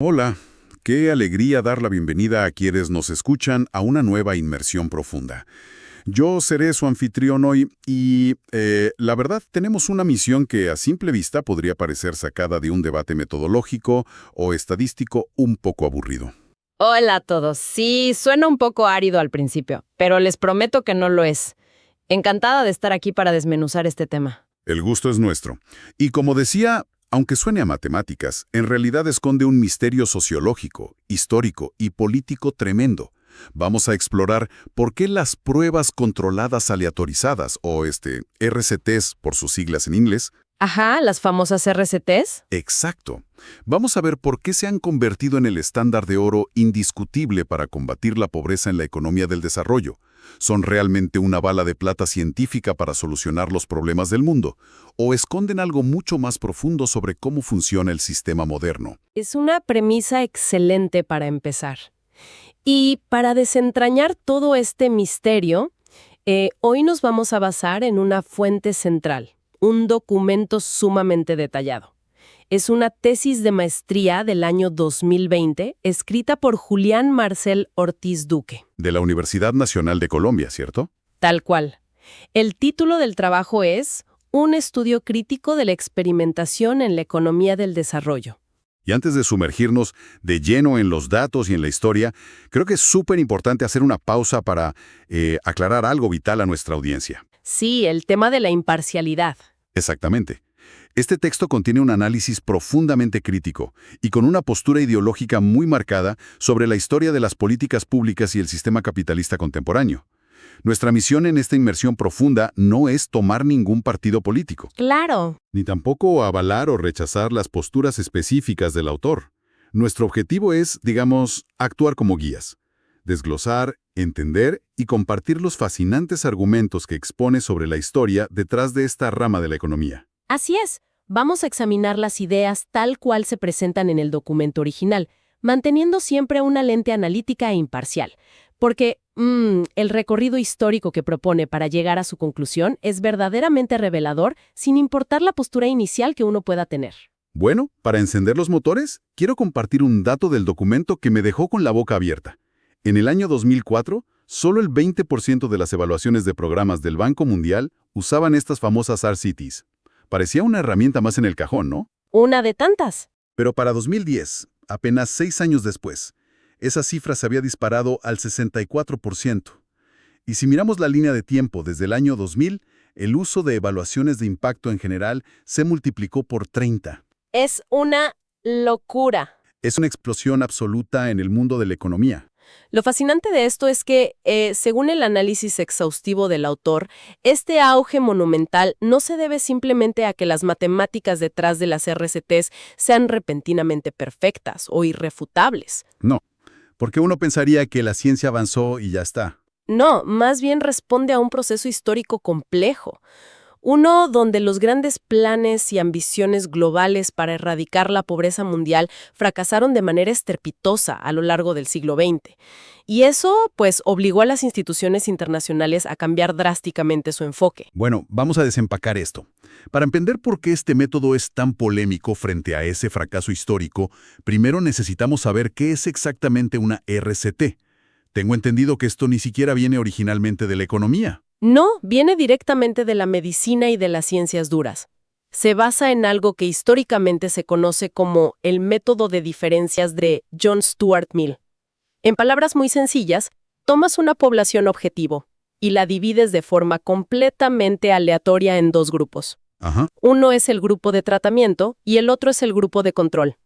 Hola, qué alegría dar la bienvenida a quienes nos escuchan a una nueva inmersión profunda. Yo seré su anfitrión hoy y, la verdad, tenemos una misión que a simple vista podría parecer sacada de un debate metodológico o estadístico un poco aburrido. Hola a todos. Sí, suena un poco árido al principio, pero les prometo que no lo es. Encantada de estar aquí para desmenuzar este tema. El gusto es nuestro. Y como decía, aunque suene a matemáticas, en realidad esconde un misterio sociológico, histórico y político tremendo. Vamos a explorar por qué las pruebas controladas aleatorizadas, o RCTs por sus siglas en inglés. Ajá, las famosas RCTs. Exacto. Vamos a ver por qué se han convertido en el estándar de oro indiscutible para combatir la pobreza en la economía del desarrollo. ¿Son realmente una bala de plata científica para solucionar los problemas del mundo? ¿O esconden algo mucho más profundo sobre cómo funciona el sistema moderno? Es una premisa excelente para empezar. Y para desentrañar todo este misterio, hoy nos vamos a basar en una fuente central, un documento sumamente detallado. Es una tesis de maestría del año 2020, escrita por Julián Marcel Ortiz Duque. De la Universidad Nacional de Colombia, ¿cierto? Tal cual. El título del trabajo es Un estudio crítico de la experimentación en la economía del desarrollo. Y antes de sumergirnos de lleno en los datos y en la historia, creo que es súper importante hacer una pausa para aclarar algo vital a nuestra audiencia. Sí, el tema de la imparcialidad. Exactamente. Este texto contiene un análisis profundamente crítico y con una postura ideológica muy marcada sobre la historia de las políticas públicas y el sistema capitalista contemporáneo. Nuestra misión en esta inmersión profunda no es tomar ningún partido político, Claro. ni tampoco avalar o rechazar las posturas específicas del autor. Nuestro objetivo es, digamos, actuar como guías, desglosar, entender y compartir los fascinantes argumentos que expone sobre la historia detrás de esta rama de la economía. Así es. Vamos a examinar las ideas tal cual se presentan en el documento original, manteniendo siempre una lente analítica e imparcial. Porque el recorrido histórico que propone para llegar a su conclusión es verdaderamente revelador, sin importar la postura inicial que uno pueda tener. Bueno, para encender los motores, quiero compartir un dato del documento que me dejó con la boca abierta. En el año 2004, solo el 20% de las evaluaciones de programas del Banco Mundial usaban estas famosas RCTs. Parecía una herramienta más en el cajón, ¿no? Una de tantas. Pero para 2010, apenas 6 años después, esa cifra se había disparado al 64%. Y si miramos la línea de tiempo desde el año 2000, el uso de evaluaciones de impacto en general se multiplicó por 30. Es una locura. Es una explosión absoluta en el mundo de la economía. Lo fascinante de esto es que, según el análisis exhaustivo del autor, este auge monumental no se debe simplemente a que las matemáticas detrás de las RCTs sean repentinamente perfectas o irrefutables. No, porque uno pensaría que la ciencia avanzó y ya está. No, más bien responde a un proceso histórico complejo. Uno donde los grandes planes y ambiciones globales para erradicar la pobreza mundial fracasaron de manera estrepitosa a lo largo del siglo XX. Y eso, pues, obligó a las instituciones internacionales a cambiar drásticamente su enfoque. Bueno, vamos a desempacar esto. Para entender por qué este método es tan polémico frente a ese fracaso histórico, primero necesitamos saber qué es exactamente una RCT. Tengo entendido que esto ni siquiera viene originalmente de la economía. No, viene directamente de la medicina y de las ciencias duras. Se basa en algo que históricamente se conoce como el método de diferencias de John Stuart Mill. En palabras muy sencillas, tomas una población objetivo y la divides de forma completamente aleatoria en dos grupos. Ajá. Uno es el grupo de tratamiento y el otro es el grupo de control.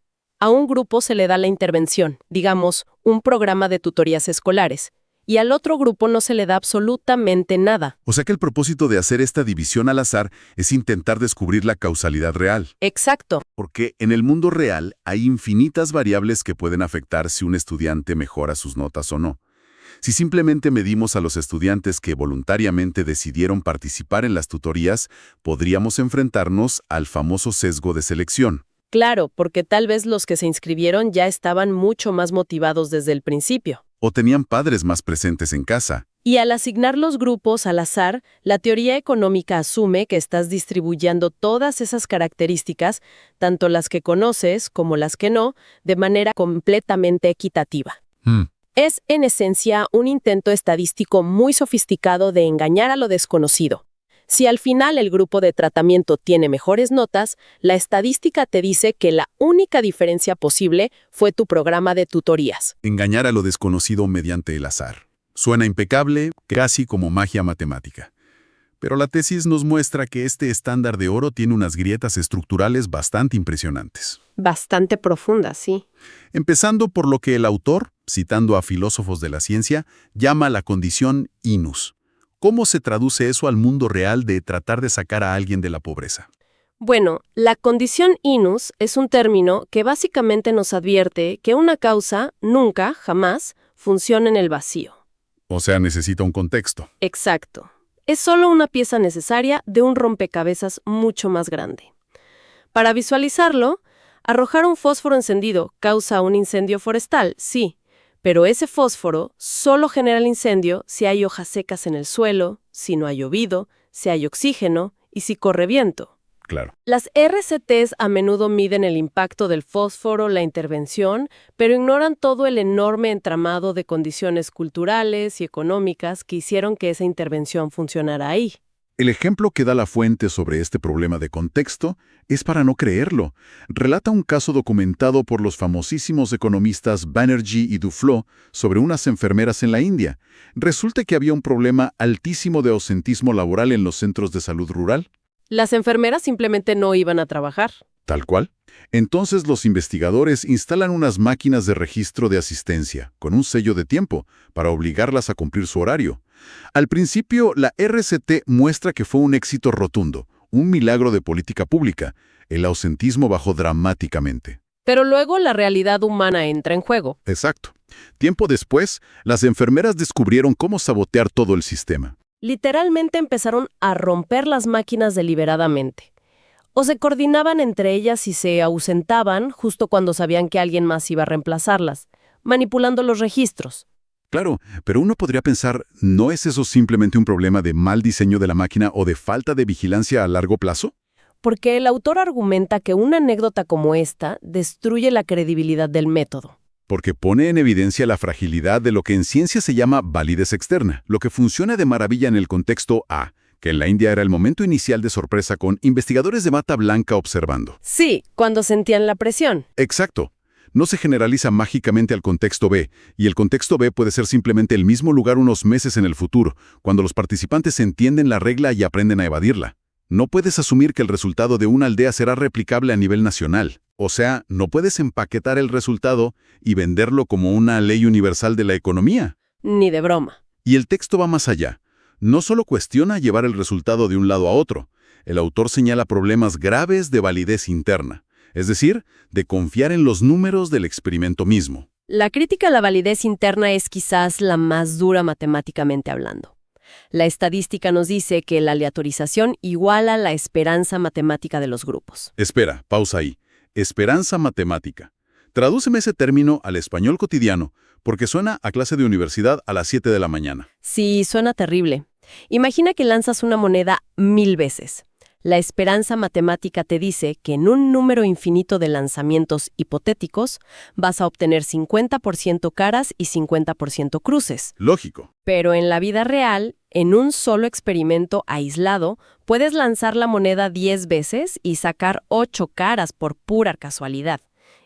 A un grupo se le da la intervención, digamos, un programa de tutorías escolares, y al otro grupo no se le da absolutamente nada. O sea que el propósito de hacer esta división al azar es intentar descubrir la causalidad real. Exacto. Porque en el mundo real hay infinitas variables que pueden afectar si un estudiante mejora sus notas o no. Si simplemente medimos a los estudiantes que voluntariamente decidieron participar en las tutorías, podríamos enfrentarnos al famoso sesgo de selección. Claro, porque tal vez los que se inscribieron ya estaban mucho más motivados desde el principio. o tenían padres más presentes en casa. Y al asignar los grupos al azar, la teoría económica asume que estás distribuyendo todas esas características, tanto las que conoces como las que no, de manera completamente equitativa. Es, en esencia, un intento estadístico muy sofisticado de engañar a lo desconocido. Si al final el grupo de tratamiento tiene mejores notas, la estadística te dice que la única diferencia posible fue tu programa de tutorías. Engañar a lo desconocido mediante el azar. Suena impecable, casi como magia matemática. Pero la tesis nos muestra que este estándar de oro tiene unas grietas estructurales bastante impresionantes. Bastante profunda, sí. Empezando por lo que el autor, citando a filósofos de la ciencia, llama la condición INUS. ¿Cómo se traduce eso al mundo real de tratar de sacar a alguien de la pobreza? Bueno, la condición INUS es un término que básicamente nos advierte que una causa nunca, jamás, funciona en el vacío. O sea, necesita un contexto. Exacto. Es solo una pieza necesaria de un rompecabezas mucho más grande. Para visualizarlo, arrojar un fósforo encendido causa un incendio forestal, sí, pero ese fósforo solo genera el incendio si hay hojas secas en el suelo, si no ha llovido, si hay oxígeno y si corre viento. Claro. Las RCTs a menudo miden el impacto del fósforo, la intervención, pero ignoran todo el enorme entramado de condiciones culturales y económicas que hicieron que esa intervención funcionara ahí. El ejemplo que da la fuente sobre este problema de contexto es para no creerlo. Relata un caso documentado por los famosísimos economistas Banerjee y Duflo sobre unas enfermeras en la India. Resulta que había un problema altísimo de ausentismo laboral en los centros de salud rural. Las enfermeras simplemente no iban a trabajar. Tal cual. Entonces los investigadores instalan unas máquinas de registro de asistencia, con un sello de tiempo, para obligarlas a cumplir su horario. Al principio, la RCT muestra que fue un éxito rotundo, un milagro de política pública. El ausentismo bajó dramáticamente. Pero luego la realidad humana entra en juego. Exacto. Tiempo después, las enfermeras descubrieron cómo sabotear todo el sistema. Literalmente empezaron a romper las máquinas deliberadamente. O se coordinaban entre ellas y se ausentaban justo cuando sabían que alguien más iba a reemplazarlas, manipulando los registros. Claro, pero uno podría pensar, ¿no es eso simplemente un problema de mal diseño de la máquina o de falta de vigilancia a largo plazo? Porque el autor argumenta que una anécdota como esta destruye la credibilidad del método. Porque pone en evidencia la fragilidad de lo que en ciencia se llama validez externa, lo que funciona de maravilla en el contexto A, que en la India era el momento inicial de sorpresa con investigadores de bata blanca observando. Sí, cuando sentían la presión. Exacto. No se generaliza mágicamente al contexto B, y el contexto B puede ser simplemente el mismo lugar unos meses en el futuro, cuando los participantes entienden la regla y aprenden a evadirla. No puedes asumir que el resultado de una aldea será replicable a nivel nacional. O sea, no puedes empaquetar el resultado y venderlo como una ley universal de la economía. Ni de broma. Y el texto va más allá. No solo cuestiona llevar el resultado de un lado a otro. El autor señala problemas graves de validez interna, es decir, de confiar en los números del experimento mismo. La crítica a la validez interna es quizás la más dura matemáticamente hablando. La estadística nos dice que la aleatorización iguala la esperanza matemática de los grupos. Espera, pausa ahí. Esperanza matemática. Tradúceme ese término al español cotidiano, porque suena a clase de universidad a las 7 de la mañana. Sí, suena terrible. Imagina que lanzas una moneda 1000 veces. La esperanza matemática te dice que en un número infinito de lanzamientos hipotéticos vas a obtener 50% caras y 50% cruces. Lógico. Pero en la vida real, en un solo experimento aislado, puedes lanzar la moneda 10 veces y sacar 8 caras por pura casualidad.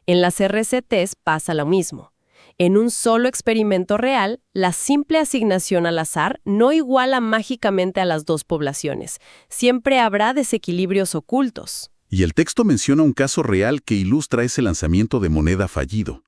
En las RCTs pasa lo mismo. En un solo experimento real, la simple asignación al azar no iguala mágicamente a las dos poblaciones. Siempre habrá desequilibrios ocultos. Y el texto menciona un caso real que ilustra ese lanzamiento de moneda fallido.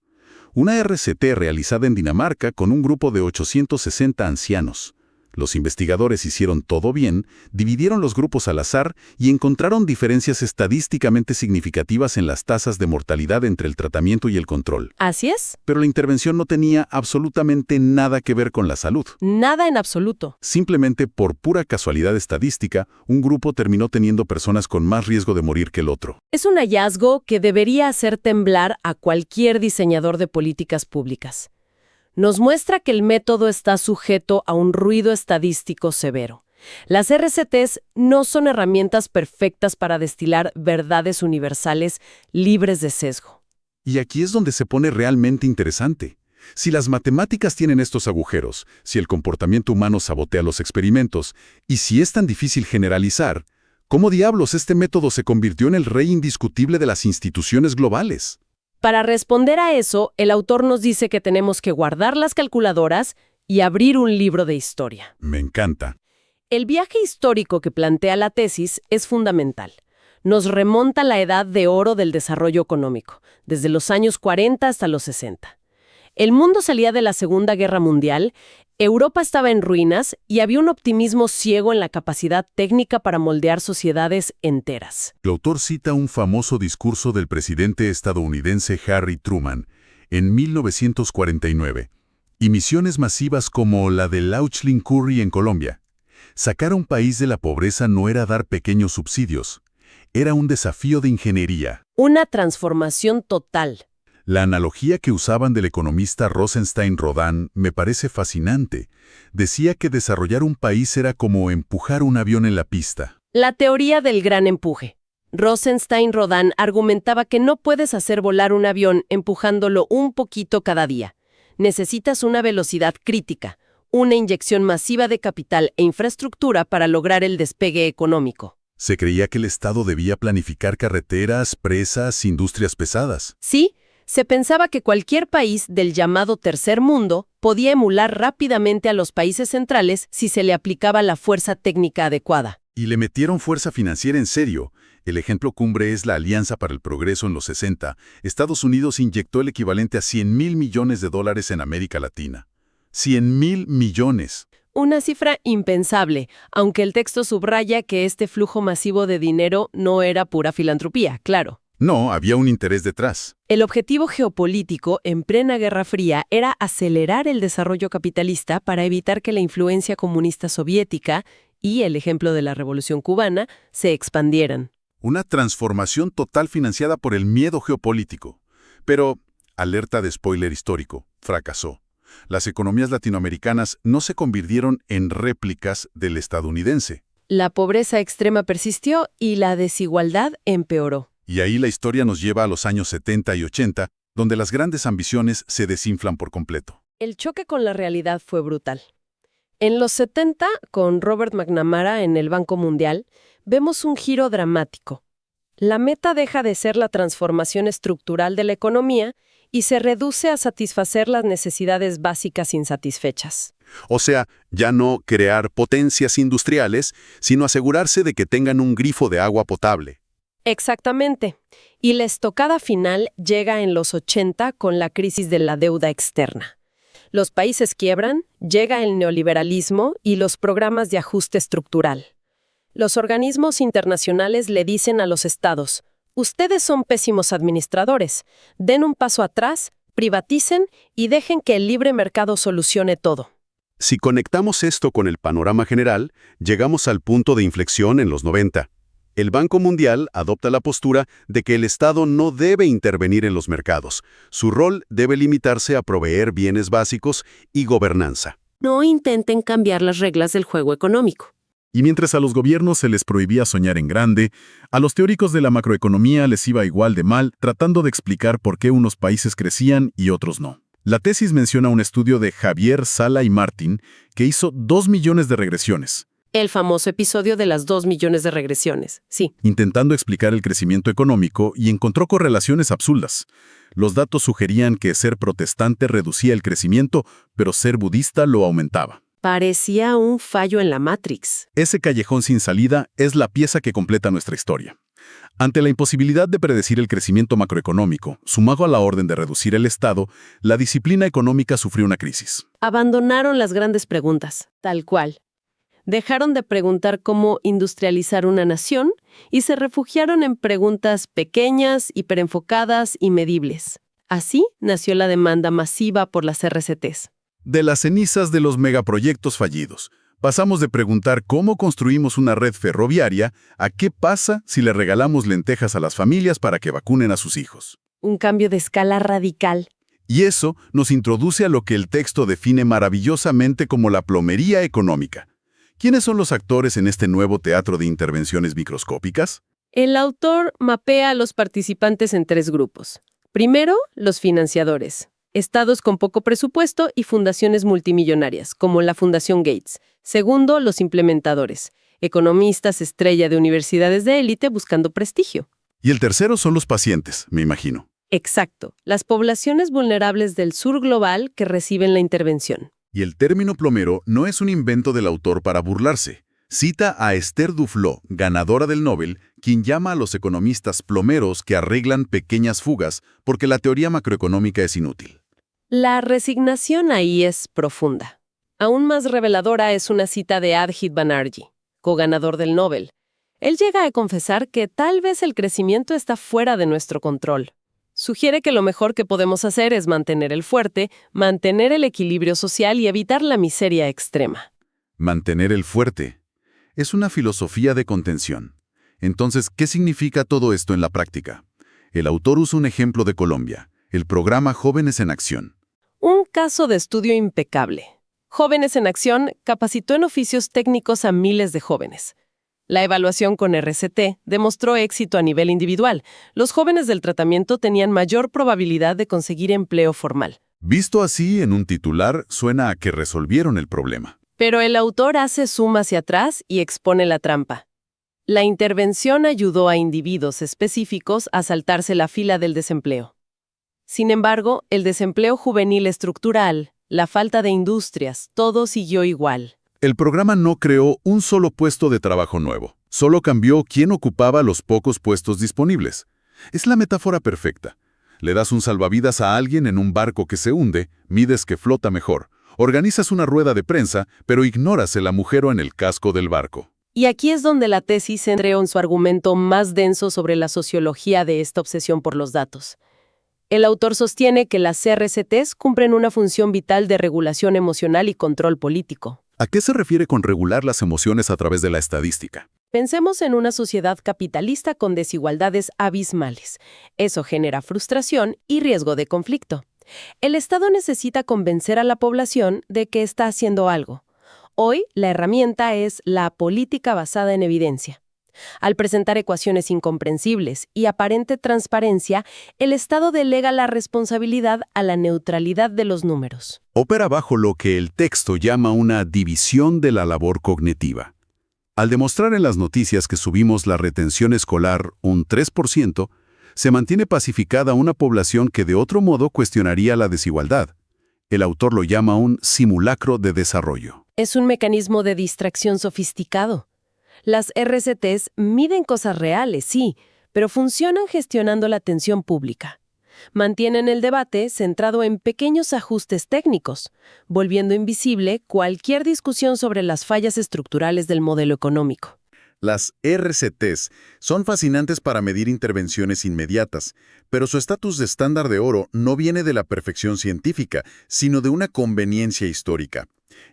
Una RCT realizada en Dinamarca con un grupo de 860 ancianos. Los investigadores hicieron todo bien, dividieron los grupos al azar y encontraron diferencias estadísticamente significativas en las tasas de mortalidad entre el tratamiento y el control. ¿Así es? Pero la intervención no tenía absolutamente nada que ver con la salud. Nada en absoluto. Simplemente por pura casualidad estadística, un grupo terminó teniendo personas con más riesgo de morir que el otro. Es un hallazgo que debería hacer temblar a cualquier diseñador de políticas públicas. Nos muestra que el método está sujeto a un ruido estadístico severo. Las RCTs no son herramientas perfectas para destilar verdades universales libres de sesgo. Y aquí es donde se pone realmente interesante. Si las matemáticas tienen estos agujeros, si el comportamiento humano sabotea los experimentos, y si es tan difícil generalizar, ¿cómo diablos este método se convirtió en el rey indiscutible de las instituciones globales? Para responder a eso, el autor nos dice que tenemos que guardar las calculadoras y abrir un libro de historia. Me encanta. El viaje histórico que plantea la tesis es fundamental. Nos remonta a la edad de oro del desarrollo económico, desde los años 40 hasta los 60. El mundo salía de la Segunda Guerra Mundial, Europa estaba en ruinas y había un optimismo ciego en la capacidad técnica para moldear sociedades enteras. El autor cita un famoso discurso del presidente estadounidense Harry Truman en 1949, y misiones masivas como la de Lauchlin Curry en Colombia. Sacar a un país de la pobreza no era dar pequeños subsidios, era un desafío de ingeniería. Una transformación total. La analogía que usaban del economista Rosenstein-Rodan me parece fascinante. Decía que desarrollar un país era como empujar un avión en la pista. La teoría del gran empuje. Rosenstein-Rodan argumentaba que no puedes hacer volar un avión empujándolo un poquito cada día. Necesitas una velocidad crítica, una inyección masiva de capital e infraestructura para lograr el despegue económico. Se creía que el Estado debía planificar carreteras, presas, industrias pesadas. Sí, se pensaba que cualquier país del llamado tercer mundo podía emular rápidamente a los países centrales si se le aplicaba la fuerza técnica adecuada. Y le metieron fuerza financiera en serio. El ejemplo cumbre es la Alianza para el Progreso en los 60. Estados Unidos inyectó el equivalente a $100,000 millones en América Latina. $100,000 millones. Una cifra impensable, aunque el texto subraya que este flujo masivo de dinero no era pura filantropía, claro. No, había un interés detrás. El objetivo geopolítico en plena Guerra Fría era acelerar el desarrollo capitalista para evitar que la influencia comunista soviética y el ejemplo de la Revolución Cubana se expandieran. Una transformación total financiada por el miedo geopolítico. Pero, alerta de spoiler histórico, fracasó. Las economías latinoamericanas no se convirtieron en réplicas del estadounidense. La pobreza extrema persistió y la desigualdad empeoró. Y ahí la historia nos lleva a los años 70 y 80, donde las grandes ambiciones se desinflan por completo. El choque con la realidad fue brutal. En los 70, con Robert McNamara en el Banco Mundial, vemos un giro dramático. La meta deja de ser la transformación estructural de la economía y se reduce a satisfacer las necesidades básicas insatisfechas. O sea, ya no crear potencias industriales, sino asegurarse de que tengan un grifo de agua potable. Exactamente. Y la estocada final llega en los 80 con la crisis de la deuda externa. Los países quiebran, llega el neoliberalismo y los programas de ajuste estructural. Los organismos internacionales le dicen a los estados: ustedes son pésimos administradores, den un paso atrás, privaticen y dejen que el libre mercado solucione todo. Si conectamos esto con el panorama general, llegamos al punto de inflexión en los 90. El Banco Mundial adopta la postura de que el Estado no debe intervenir en los mercados. Su rol debe limitarse a proveer bienes básicos y gobernanza. No intenten cambiar las reglas del juego económico. Y mientras a los gobiernos se les prohibía soñar en grande, a los teóricos de la macroeconomía les iba igual de mal tratando de explicar por qué unos países crecían y otros no. La tesis menciona un estudio de Javier, Sala y Martin que hizo 2 millones de regresiones. El famoso episodio de las 2 millones de regresiones, sí. Intentando explicar el crecimiento económico y encontró correlaciones absurdas. Los datos sugerían que ser protestante reducía el crecimiento, pero ser budista lo aumentaba. Parecía un fallo en la Matrix. Ese callejón sin salida es la pieza que completa nuestra historia. Ante la imposibilidad de predecir el crecimiento macroeconómico, sumado a la orden de reducir el Estado, la disciplina económica sufrió una crisis. Abandonaron las grandes preguntas, tal cual. Dejaron de preguntar cómo industrializar una nación y se refugiaron en preguntas pequeñas, hiperenfocadas y medibles. Así nació la demanda masiva por las RCTs. De las cenizas de los megaproyectos fallidos, pasamos de preguntar cómo construimos una red ferroviaria a qué pasa si le regalamos lentejas a las familias para que vacunen a sus hijos. Un cambio de escala radical. Y eso nos introduce a lo que el texto define maravillosamente como la plomería económica. ¿Quiénes son los actores en este nuevo teatro de intervenciones microscópicas? El autor mapea a los participantes en 3 grupos. Primero, los financiadores. Estados con poco presupuesto y fundaciones multimillonarias, como la Fundación Gates. Segundo, los implementadores. Economistas estrella de universidades de élite buscando prestigio. Y el tercero son los pacientes, me imagino. Exacto, las poblaciones vulnerables del sur global que reciben la intervención. Y el término plomero no es un invento del autor para burlarse. Cita a Esther Duflo, ganadora del Nobel, quien llama a los economistas plomeros que arreglan pequeñas fugas porque la teoría macroeconómica es inútil. La resignación ahí es profunda. Aún más reveladora es una cita de Ajit Banerjee, coganador del Nobel. Él llega a confesar que tal vez el crecimiento está fuera de nuestro control. Sugiere que lo mejor que podemos hacer es mantener el fuerte, mantener el equilibrio social y evitar la miseria extrema. Mantener el fuerte. Es una filosofía de contención. Entonces, ¿qué significa todo esto en la práctica? El autor usa un ejemplo de Colombia, el programa Jóvenes en Acción. Un caso de estudio impecable. Jóvenes en Acción capacitó en oficios técnicos a miles de jóvenes. La evaluación con RCT demostró éxito a nivel individual. Los jóvenes del tratamiento tenían mayor probabilidad de conseguir empleo formal. Visto así, en un titular, suena a que resolvieron el problema. Pero el autor hace zoom hacia atrás y expone la trampa. La intervención ayudó a individuos específicos a saltarse la fila del desempleo. Sin embargo, el desempleo juvenil estructural, la falta de industrias, todo siguió igual. El programa no creó un solo puesto de trabajo nuevo, solo cambió quién ocupaba los pocos puestos disponibles. Es la metáfora perfecta. Le das un salvavidas a alguien en un barco que se hunde, mides que flota mejor. Organizas una rueda de prensa, pero ignoras el agujero en el casco del barco. Y aquí es donde la tesis entra en su argumento más denso sobre la sociología de esta obsesión por los datos. El autor sostiene que las RCTs cumplen una función vital de regulación emocional y control político. ¿A qué se refiere con regular las emociones a través de la estadística? Pensemos en una sociedad capitalista con desigualdades abismales. Eso genera frustración y riesgo de conflicto. El Estado necesita convencer a la población de que está haciendo algo. Hoy, la herramienta es la política basada en evidencia. Al presentar ecuaciones incomprensibles y aparente transparencia, el Estado delega la responsabilidad a la neutralidad de los números. Opera bajo lo que el texto llama una división de la labor cognitiva. Al demostrar en las noticias que subimos la retención escolar un 3%, se mantiene pacificada una población que de otro modo cuestionaría la desigualdad. El autor lo llama un simulacro de desarrollo. Es un mecanismo de distracción sofisticado. Las RCTs miden cosas reales, sí, pero funcionan gestionando la atención pública. Mantienen el debate centrado en pequeños ajustes técnicos, volviendo invisible cualquier discusión sobre las fallas estructurales del modelo económico. Las RCTs son fascinantes para medir intervenciones inmediatas, pero su estatus de estándar de oro no viene de la perfección científica, sino de una conveniencia histórica.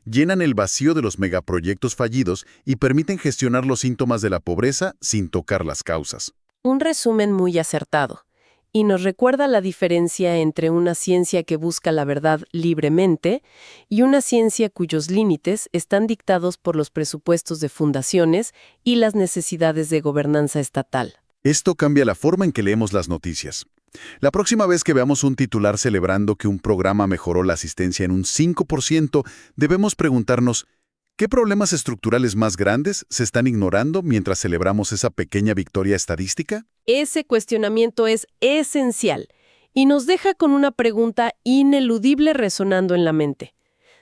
Llenan el vacío de los megaproyectos fallidos y permiten gestionar los síntomas de la pobreza sin tocar las causas. Un resumen muy acertado. Y nos recuerda la diferencia entre una ciencia que busca la verdad libremente y una ciencia cuyos límites están dictados por los presupuestos de fundaciones y las necesidades de gobernanza estatal. Esto cambia la forma en que leemos las noticias. La próxima vez que veamos un titular celebrando que un programa mejoró la asistencia en un 5%, debemos preguntarnos, ¿qué problemas estructurales más grandes se están ignorando mientras celebramos esa pequeña victoria estadística? Ese cuestionamiento es esencial y nos deja con una pregunta ineludible resonando en la mente.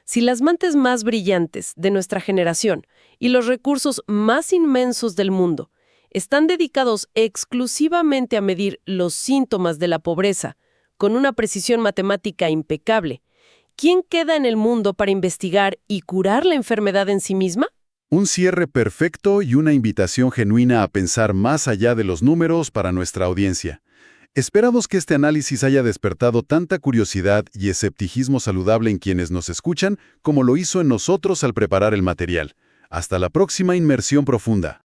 Si las mentes más brillantes de nuestra generación y los recursos más inmensos del mundo están dedicados exclusivamente a medir los síntomas de la pobreza con una precisión matemática impecable, ¿quién queda en el mundo para investigar y curar la enfermedad en sí misma? Un cierre perfecto y una invitación genuina a pensar más allá de los números para nuestra audiencia. Esperamos que este análisis haya despertado tanta curiosidad y escepticismo saludable en quienes nos escuchan como lo hizo en nosotros al preparar el material. Hasta la próxima inmersión profunda.